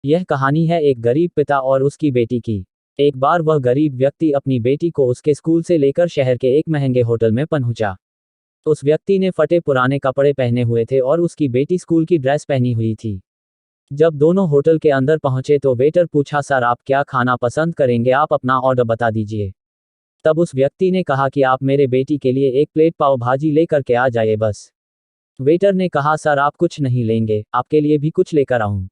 यह कहानी है एक गरीब पिता और उसकी बेटी की। एक बार वह गरीब व्यक्ति अपनी बेटी को उसके स्कूल से लेकर शहर के एक महंगे होटल में पहुंचा। उस व्यक्ति ने फटे पुराने कपड़े पहने हुए थे और उसकी बेटी स्कूल की ड्रेस पहनी हुई थी। जब दोनों होटल के अंदर पहुंचे तो वेटर पूछा, सर आप क्या खाना पसंद करेंगे, आप अपना ऑर्डर बता दीजिए। तब उस व्यक्ति ने कहा कि आप मेरे बेटी के लिए एक प्लेट पाव भाजी लेकर के आ जाइए बस। वेटर ने कहा, सर आप कुछ नहीं लेंगे, आपके लिए भी कुछ लेकर आऊं।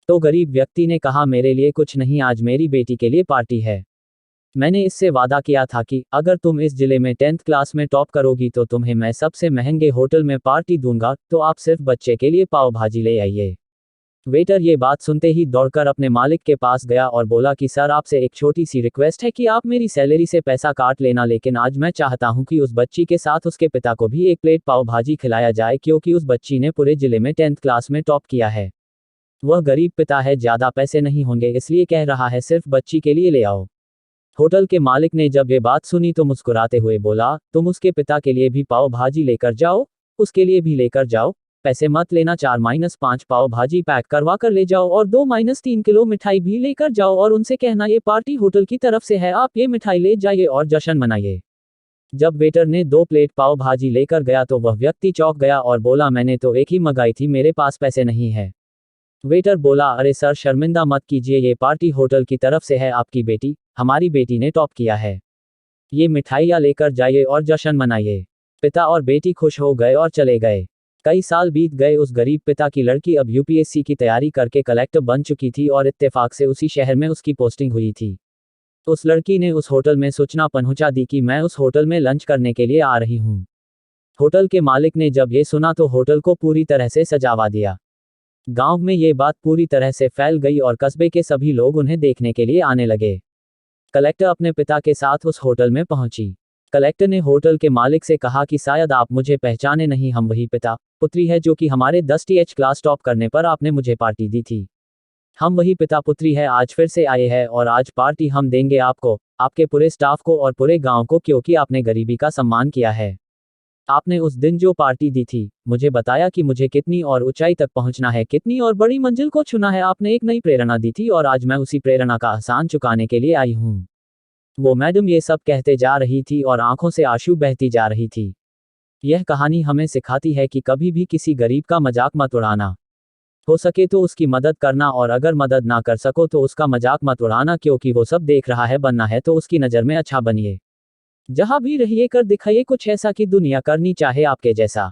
तो गरीब व्यक्ति ने कहा, मेरे लिए कुछ नहीं, आज मेरी बेटी के लिए पार्टी है। मैंने इससे वादा किया था कि अगर तुम इस जिले में 10th क्लास में टॉप करोगी तो तुम्हें मैं सबसे महंगे होटल में पार्टी दूंगा, तो आप सिर्फ बच्चे के लिए पाव भाजी ले आइए। वेटर ये बात सुनते ही दौड़कर अपने मालिक के पास गया और बोला कि सर आपसे एक छोटी सी रिक्वेस्ट है कि आप मेरी सैलरी से पैसा काट लेना, लेकिन आज मैं चाहता हूं कि उस बच्ची के साथ उसके पिता को भी एक प्लेट पाव भाजी खिलाया जाए, क्योंकि उस बच्ची ने पूरे जिले में 10th क्लास में टॉप किया है। वह गरीब पिता है, ज्यादा पैसे नहीं होंगे, इसलिए कह रहा है सिर्फ बच्ची के लिए ले आओ। होटल के मालिक ने जब ये बात सुनी तो मुस्कुराते हुए बोला, तुम उसके पिता के लिए भी पाव भाजी लेकर जाओ, उसके लिए भी लेकर जाओ, पैसे मत लेना, 4-5 पाव भाजी पैक करवा कर ले जाओ और 2-3 किलो मिठाई भी लेकर जाओ और उनसे कहना ये पार्टी होटल की तरफ से है, आप ये मिठाई ले जाइए और जश्न मनाइए। जब वेटर ने 2 प्लेट पाव भाजी लेकर गया तो वह व्यक्ति चौंक गया और बोला, मैंने तो एक ही मंगाई थी, मेरे पास पैसे नहीं है। वेटर बोला, अरे सर शर्मिंदा मत कीजिए, ये पार्टी होटल की तरफ से है, आपकी बेटी, हमारी बेटी ने टॉप किया है, ये मिठाइयाँ लेकर जाइए और जश्न मनाइए। पिता और बेटी खुश हो गए और चले गए। कई साल बीत गए। उस गरीब पिता की लड़की अब यूपीएससी की तैयारी करके कलेक्टर बन चुकी थी और इत्तेफाक से उसी शहर में उसकी पोस्टिंग हुई थी। उस लड़की ने उस होटल में सूचना पहुंचा दी कि मैं उस होटल में लंच करने के लिए आ रही हूं। होटल के मालिक ने जब ये सुना तो होटल को पूरी तरह से सजावा दिया। गांव में ये बात पूरी तरह से फैल गई और कस्बे के सभी लोग उन्हें देखने के लिए आने लगे। कलेक्टर अपने पिता के साथ उस होटल में पहुंची। कलेक्टर ने होटल के मालिक से कहा कि शायद आप मुझे पहचाने नहीं, हम वही पिता पुत्री है जो कि हमारे 10th क्लास टॉप करने पर आपने मुझे पार्टी दी थी। हम वही पिता पुत्री है, आज फिर से आए हैं और आज पार्टी हम देंगे आपको, आपके पूरे स्टाफ को और पूरे गांव को, क्योंकि आपने गरीबी का सम्मान किया है। आपने उस दिन जो पार्टी दी थी, मुझे बताया कि मुझे कितनी और ऊंचाई तक पहुंचना है, कितनी और बड़ी मंजिल को छूना है। आपने एक नई प्रेरणा दी थी और आज मैं उसी प्रेरणा का एहसान चुकाने के लिए आई हूँ। वो मैडम ये सब कहते जा रही थी और आंखों से आंसू बहती जा रही थी। यह कहानी हमें सिखाती है कि कभी भी किसी गरीब का मजाक मत उड़ाना। हो सके तो उसकी मदद करना, और अगर मदद ना कर सको तो उसका मजाक मत उड़ाना, क्योंकि वो सब देख रहा है, बनना है तो उसकी नज़र में अच्छा बनिए। जहां भी रहिए कर दिखाइए कुछ ऐसा कि दुनिया करनी चाहे आपके जैसा।